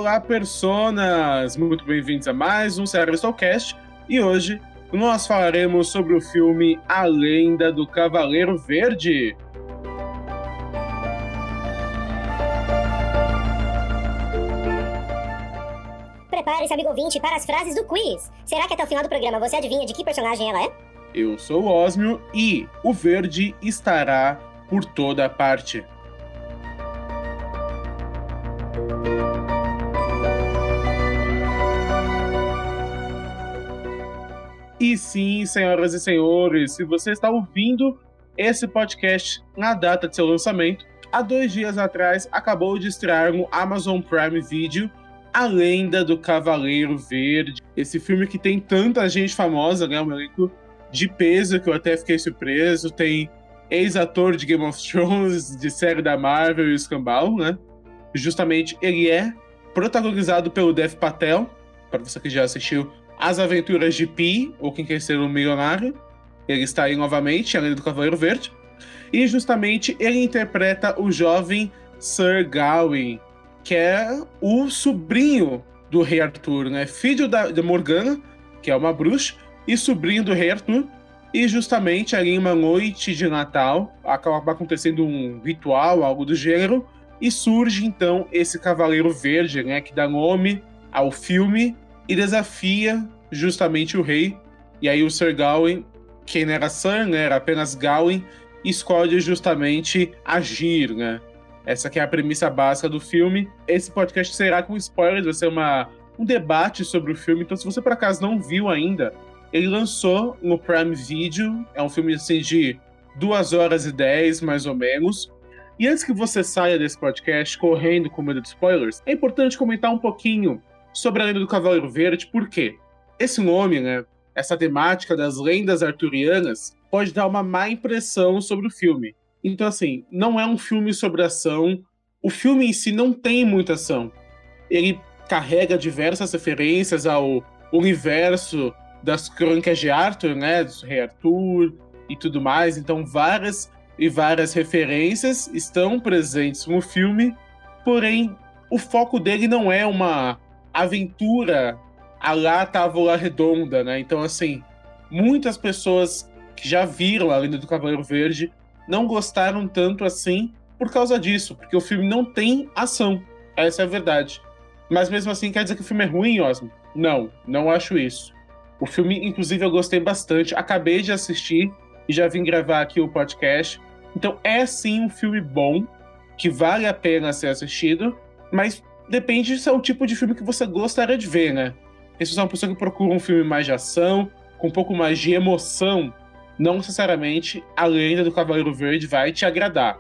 Olá, personas! Muito bem-vindos a mais um Série Stalcast. E hoje nós falaremos sobre o filme A Lenda do Cavaleiro Verde. Prepare-se, amigo ouvinte, para as frases do quiz. Será que até o final do programa você adivinha de que personagem ela é? Eu sou o Osmio e o verde estará por toda parte. E sim, senhoras e senhores, se você está ouvindo esse podcast na data de seu lançamento, há 2 dias atrás acabou de estrear no Amazon Prime Video A Lenda do Cavaleiro Verde. Esse filme que tem tanta gente famosa, né? Um elenco de peso que eu até fiquei surpreso. Tem ex-ator de Game of Thrones, de série da Marvel e o escambau, né? Justamente ele é protagonizado pelo Dev Patel, para você que já assistiu As Aventuras de Pi, ou Quem Quer Ser um Milionário. Ele está aí novamente, além do Cavaleiro Verde. E justamente ele interpreta o jovem Sir Gawain, que é o sobrinho do Rei Arthur, né? Filho da Morgana, que é uma bruxa, e sobrinho do Rei Arthur. E justamente ali em uma noite de Natal, acaba acontecendo um ritual, algo do gênero, e surge então esse Cavaleiro Verde, né? Que dá nome ao filme e desafia justamente o rei. E aí o Sir Gawain, quem não era Sir, né, era apenas Gawain, escolhe justamente agir, né? Essa que é a premissa básica do filme. Esse podcast será com spoilers, vai ser um debate sobre o filme. Então, se você por acaso não viu ainda, ele lançou no Prime Video. É um filme assim de 2h10, mais ou menos. E antes que você saia desse podcast correndo com medo de spoilers, é importante comentar um pouquinho sobre a Lenda do Cavaleiro Verde, porque esse nome, né, essa temática das lendas arturianas, pode dar uma má impressão sobre o filme. Então, assim, não é um filme sobre ação. O filme em si não tem muita ação. Ele carrega diversas referências ao universo das Crônicas de Arthur, né, do Rei Arthur e tudo mais. Então, várias referências estão presentes no filme, porém, o foco dele não é uma aventura à la Távola Redonda, né? Então, assim, muitas pessoas que já viram A Lenda do Cavaleiro Verde não gostaram tanto assim por causa disso, porque o filme não tem ação. Essa é a verdade. Mas mesmo assim, quer dizer que o filme é ruim, Osmo? Não acho isso. O filme, inclusive, eu gostei bastante. Acabei de assistir e já vim gravar aqui o podcast. Então, é sim um filme bom, que vale a pena ser assistido, mas depende se é o tipo de filme que você gostaria de ver, né? Se você é uma pessoa que procura um filme mais de ação, com um pouco mais de emoção, não necessariamente A Lenda do Cavaleiro Verde vai te agradar.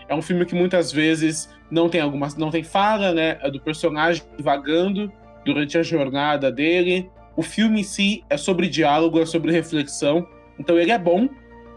É um filme que muitas vezes não tem fala, né? É do personagem vagando durante a jornada dele. O filme em si é sobre diálogo, é sobre reflexão. Então ele é bom,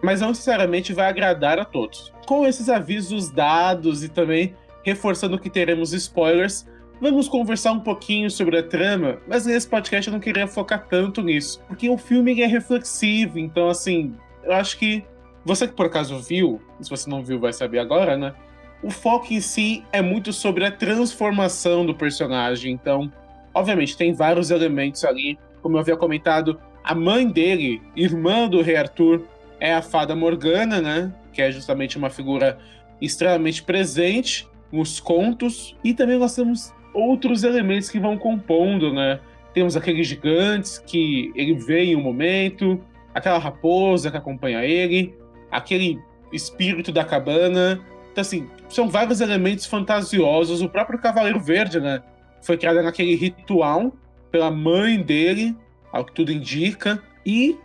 mas não necessariamente vai agradar a todos. Com esses avisos dados e também reforçando que teremos spoilers, vamos conversar um pouquinho sobre a trama, mas nesse podcast eu não queria focar tanto nisso, porque o filme é reflexivo, então assim, eu acho que você que por acaso viu, se você não viu vai saber agora, né? O foco em si é muito sobre a transformação do personagem, então, obviamente, tem vários elementos ali, como eu havia comentado, a mãe dele, irmã do Rei Arthur, é a Fada Morgana, né? Que é justamente uma figura extremamente presente nos contos, e também nós temos outros elementos que vão compondo, né? Temos aqueles gigantes que ele vê em um momento, aquela raposa que acompanha ele, aquele espírito da cabana. Então, assim, são vários elementos fantasiosos. O próprio Cavaleiro Verde, né? Foi criado naquele ritual pela mãe dele, ao que tudo indica. E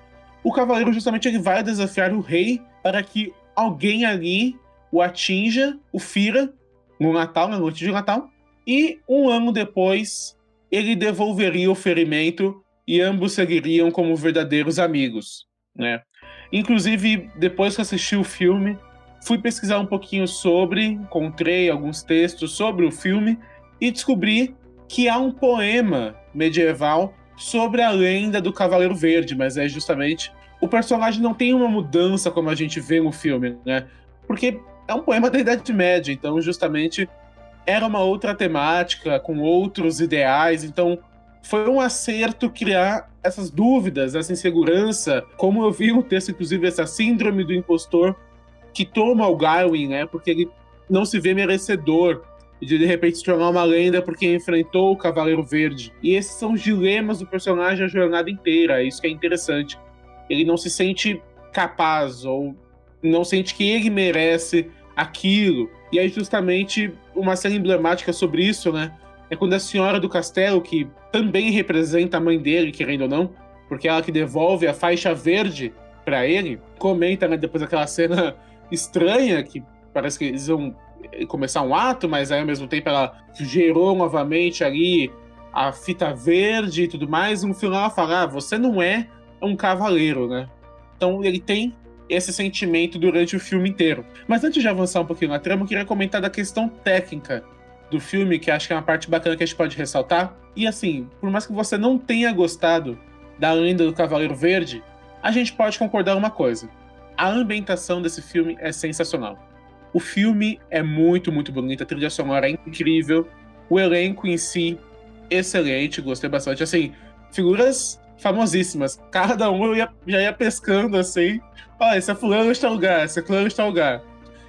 o Cavaleiro, justamente, ele vai desafiar o rei para que alguém ali o atinja, o fira, no Natal, na noite de Natal. E 1 ano depois, ele devolveria o ferimento e ambos seguiriam como verdadeiros amigos, né? Inclusive, depois que assisti o filme, fui pesquisar um pouquinho sobre, encontrei alguns textos sobre o filme e descobri que há um poema medieval sobre a lenda do Cavaleiro Verde, mas é justamente o personagem não tem uma mudança como a gente vê no filme, né? Porque é um poema da Idade Média, então justamente era uma outra temática, com outros ideais, então foi um acerto criar essas dúvidas, essa insegurança, como eu vi no texto, inclusive, essa síndrome do impostor que toma o Gawain, né, porque ele não se vê merecedor de repente se tornar uma lenda porque enfrentou o Cavaleiro Verde. E esses são os dilemas do personagem a jornada inteira, é isso que é interessante. Ele não se sente capaz, ou não sente que ele merece aquilo. E aí justamente uma cena emblemática sobre isso, né, é quando a Senhora do Castelo, que também representa a mãe dele, querendo ou não, porque ela que devolve a faixa verde para ele, comenta, né, depois daquela cena estranha, que parece que eles vão começar um ato, mas aí ao mesmo tempo ela gerou novamente ali a fita verde e tudo mais, e no final ela fala, você não é um cavaleiro, né? Então ele tem esse sentimento durante o filme inteiro. Mas antes de avançar um pouquinho na trama, eu queria comentar da questão técnica do filme, que acho que é uma parte bacana que a gente pode ressaltar. E assim, por mais que você não tenha gostado da lenda do Cavaleiro Verde, a gente pode concordar uma coisa. A ambientação desse filme é sensacional. O filme é muito, muito bonito, a trilha sonora é incrível, o elenco em si, excelente, gostei bastante. Assim, figuras famosíssimas, cada um já ia pescando assim, olha, esse é fulano está lugar, esse é fulano está lugar.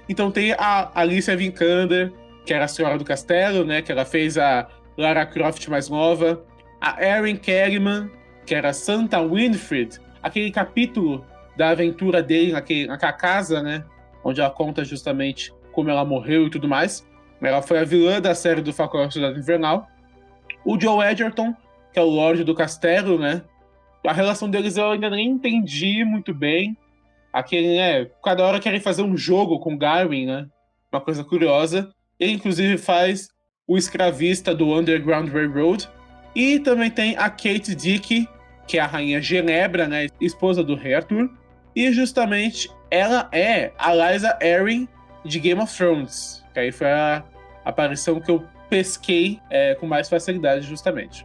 Então tem a Alicia Vikander, que era a Senhora do Castelo, né, que ela fez a Lara Croft mais nova, a Erin Kellyman, que era Santa Winfred, aquele capítulo da aventura dele naquela casa, né, onde ela conta justamente como ela morreu e tudo mais. Ela foi a vilã da série do Falcão e a Soldado Invernal. O Joe Edgerton, que é o Lorde do Castelo, né? A relação deles eu ainda nem entendi muito bem. Aquele, né? Cada hora querem fazer um jogo com Gawain, né? Uma coisa curiosa. Ele, inclusive, faz o escravista do Underground Railroad. E também tem a Kate Dickie, que é a Rainha Genebra, né? Esposa do rei Arthur. E justamente ela é a Lysa Arryn de Game of Thrones. Que aí foi a aparição que eu pesquei com mais facilidade, justamente.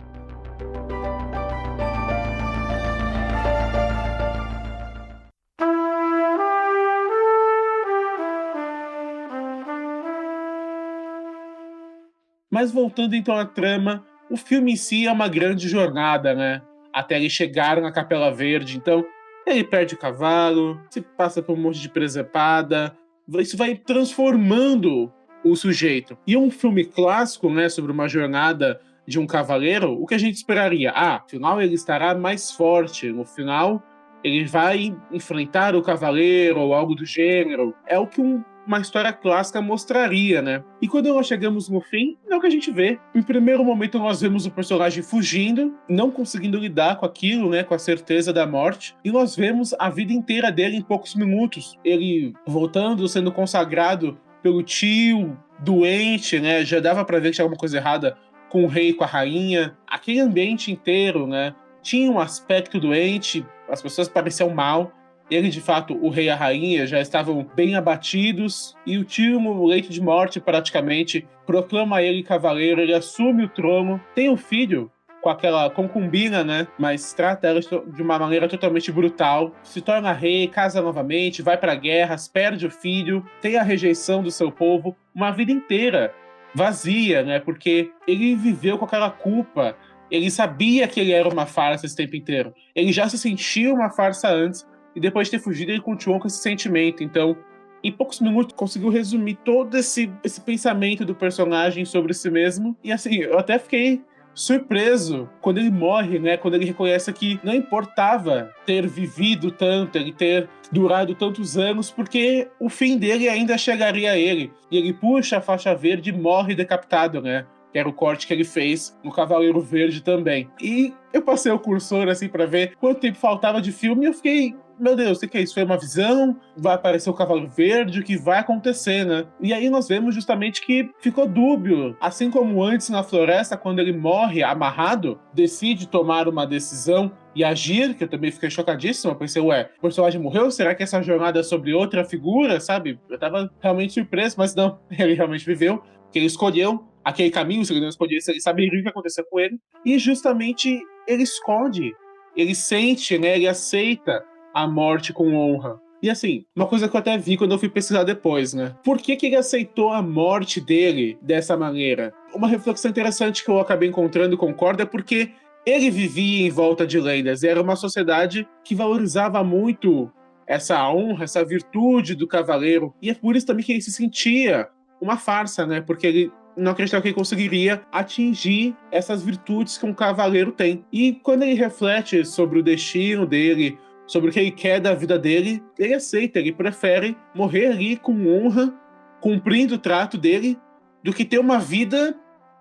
Mas voltando então à trama, o filme em si é uma grande jornada, né? Até eles chegarem na Capela Verde. Então, ele perde o cavalo, se passa por um monte de presepada, isso vai transformando o sujeito. E um filme clássico, né, sobre uma jornada de um cavaleiro, o que a gente esperaria? No final ele estará mais forte, no final ele vai enfrentar o cavaleiro ou algo do gênero. É o que uma história clássica mostraria, né? E quando nós chegamos no fim, é o que a gente vê. Em primeiro momento, nós vemos o personagem fugindo, não conseguindo lidar com aquilo, né? Com a certeza da morte. E nós vemos a vida inteira dele em poucos minutos. Ele voltando, sendo consagrado pelo tio, doente, né? Já dava pra ver que tinha alguma coisa errada com o rei e com a rainha. Aquele ambiente inteiro, né? Tinha um aspecto doente, as pessoas pareciam mal. Ele, de fato, o rei e a rainha já estavam bem abatidos, e o tio, no leito de morte, praticamente, proclama ele cavaleiro, ele assume o trono, tem um filho com aquela concubina, né? Mas trata ela de uma maneira totalmente brutal, se torna rei, casa novamente, vai para guerras, perde o filho, tem a rejeição do seu povo, uma vida inteira vazia, né? Porque ele viveu com aquela culpa, ele sabia que ele era uma farsa esse tempo inteiro, ele já se sentia uma farsa antes, e depois de ter fugido, ele continuou com esse sentimento. Então, em poucos minutos, conseguiu resumir todo esse pensamento do personagem sobre si mesmo. E assim, eu até fiquei surpreso quando ele morre, né? Quando ele reconhece que não importava ter vivido tanto, ele ter durado tantos anos, porque o fim dele ainda chegaria a ele. E ele puxa a faixa verde e morre decapitado, né? Que era o corte que ele fez no Cavaleiro Verde também. E eu passei o cursor, assim, pra ver quanto tempo faltava de filme, e eu fiquei, meu Deus, o que é isso? Foi uma visão? Vai aparecer o Cavaleiro Verde? O que vai acontecer, né? E aí nós vemos justamente que ficou dúbio. Assim como antes na floresta, quando ele morre amarrado, decide tomar uma decisão e agir, que eu também fiquei chocadíssimo. Eu pensei, o personagem morreu? Será que essa jornada é sobre outra figura, sabe? Eu tava realmente surpreso, mas não, ele realmente viveu, que ele escolheu aquele caminho, se ele não escolhesse, ele saberia o que ia acontecer com ele. E justamente ele esconde, ele sente, né? Ele aceita a morte com honra. E assim, uma coisa que eu até vi quando eu fui pesquisar depois, né? Por que ele aceitou a morte dele dessa maneira? Uma reflexão interessante que eu acabei encontrando e concordo é porque ele vivia em volta de lendas. Era uma sociedade que valorizava muito essa honra, essa virtude do cavaleiro. E é por isso também que ele se sentia uma farsa, né? Porque ele não acreditava que ele conseguiria atingir essas virtudes que um cavaleiro tem. E quando ele reflete sobre o destino dele, sobre o que ele quer da vida dele, ele aceita, ele prefere morrer ali com honra, cumprindo o trato dele, do que ter uma vida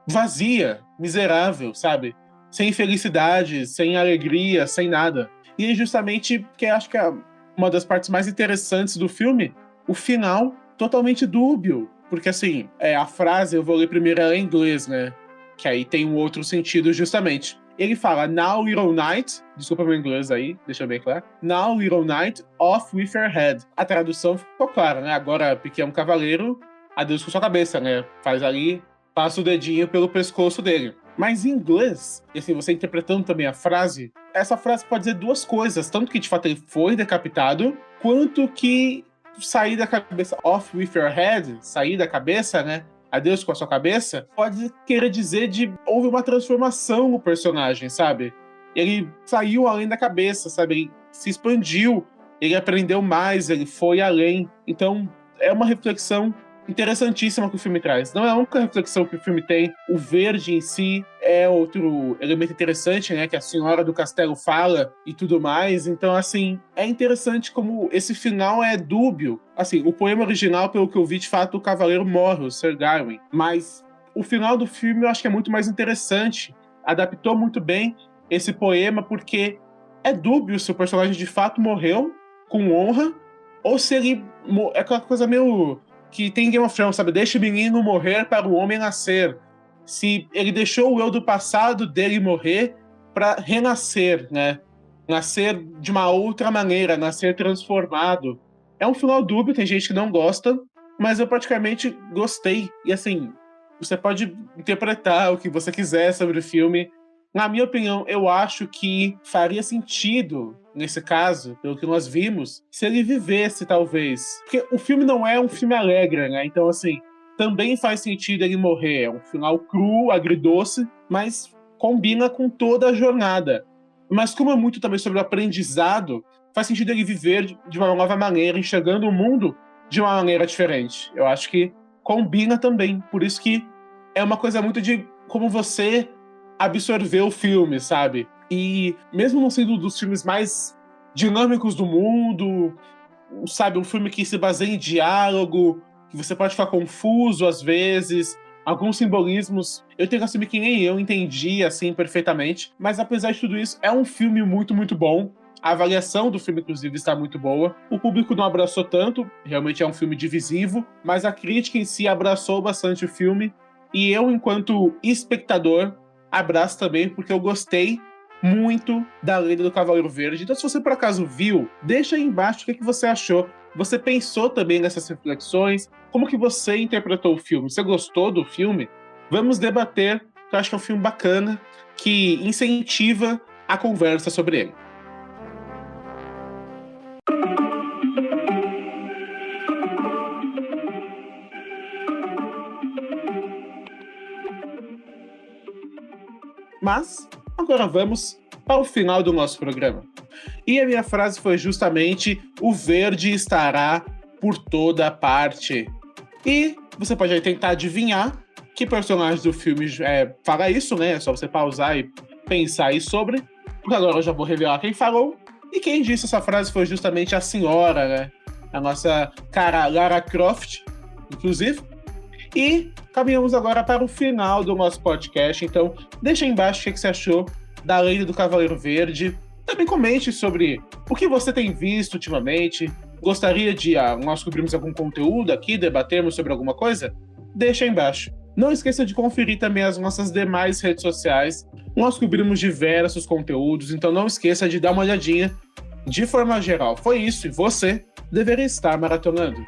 vazia, miserável, sabe? Sem felicidade, sem alegria, sem nada. E é justamente que acho que é uma das partes mais interessantes do filme, o final totalmente dúbio. Porque assim, a frase, eu vou ler primeiro ela em inglês, né? Que aí tem um outro sentido justamente. Ele fala, now little knight, desculpa meu inglês aí, deixa bem claro. Now little knight, off with your head. A tradução ficou clara, né? Agora, pequeno cavaleiro, adeus com sua cabeça, né? Faz ali, passa o dedinho pelo pescoço dele. Mas em inglês, e assim, você interpretando também a frase, essa frase pode dizer duas coisas. Tanto que, de fato, ele foi decapitado, quanto que sair da cabeça, off with your head, sair da cabeça, né? Adeus com a sua cabeça, pode querer dizer de houve uma transformação no personagem, sabe? Ele saiu além da cabeça, sabe? Ele se expandiu, ele aprendeu mais, ele foi além. Então, é uma reflexão interessantíssima que o filme traz. Não é a única reflexão que o filme tem. O verde em si é outro elemento interessante, né? Que a senhora do castelo fala e tudo mais. Então, assim, é interessante como esse final é dúbio. Assim, o poema original, pelo que eu vi, de fato, o cavaleiro morre, o Sir Gawain. Mas o final do filme eu acho que é muito mais interessante. Adaptou muito bem esse poema, porque é dúbio se o personagem de fato morreu com honra ou se ele... É aquela coisa meio... que tem Game of Thrones, sabe? Deixa o menino morrer para o homem nascer. Se ele deixou o eu do passado dele morrer para renascer, né? Nascer de uma outra maneira, nascer transformado. É um final dúbio, tem gente que não gosta, mas eu praticamente gostei. E assim, você pode interpretar o que você quiser sobre o filme. Na minha opinião, eu acho que faria sentido, nesse caso, pelo que nós vimos, se ele vivesse, talvez. Porque o filme não é um filme alegre, né? Então, assim, também faz sentido ele morrer. É um final cru, agridoce, mas combina com toda a jornada. Mas como é muito também sobre o aprendizado, faz sentido ele viver de uma nova maneira, enxergando o mundo de uma maneira diferente. Eu acho que combina também. Por isso que é uma coisa muito de como você absorver o filme, sabe? E mesmo não sendo um dos filmes mais dinâmicos do mundo, sabe? Um filme que se baseia em diálogo, que você pode ficar confuso às vezes, alguns simbolismos, eu tenho que assumir que nem eu entendi assim perfeitamente, mas apesar de tudo isso, é um filme muito, muito bom. A avaliação do filme, inclusive, está muito boa. O público não abraçou tanto, realmente é um filme divisivo, mas a crítica em si abraçou bastante o filme, e eu, enquanto espectador, abraço também, porque eu gostei muito da Lenda do Cavaleiro Verde. Então, se você por acaso viu, deixa aí embaixo o que você achou. Você pensou também nessas reflexões? Como que você interpretou o filme? Você gostou do filme? Vamos debater, que eu acho que é um filme bacana, que incentiva a conversa sobre ele. Mas agora vamos para o final do nosso programa. E a minha frase foi justamente: o verde estará por toda parte. E você pode aí tentar adivinhar que personagem do filme fala isso, né? É só você pausar e pensar aí sobre. Porque agora eu já vou revelar quem falou. E quem disse essa frase foi justamente a senhora, né? A nossa cara Lara Croft, inclusive. E caminhamos agora para o final do nosso podcast. Então, deixa aí embaixo o que você achou da Lenda do Cavaleiro Verde. Também comente sobre o que você tem visto ultimamente. Gostaria de nós cobrirmos algum conteúdo aqui, debatermos sobre alguma coisa? Deixa aí embaixo. Não esqueça de conferir também as nossas demais redes sociais. Nós cobrimos diversos conteúdos, então não esqueça de dar uma olhadinha. De forma geral, foi isso e você deveria estar maratonando.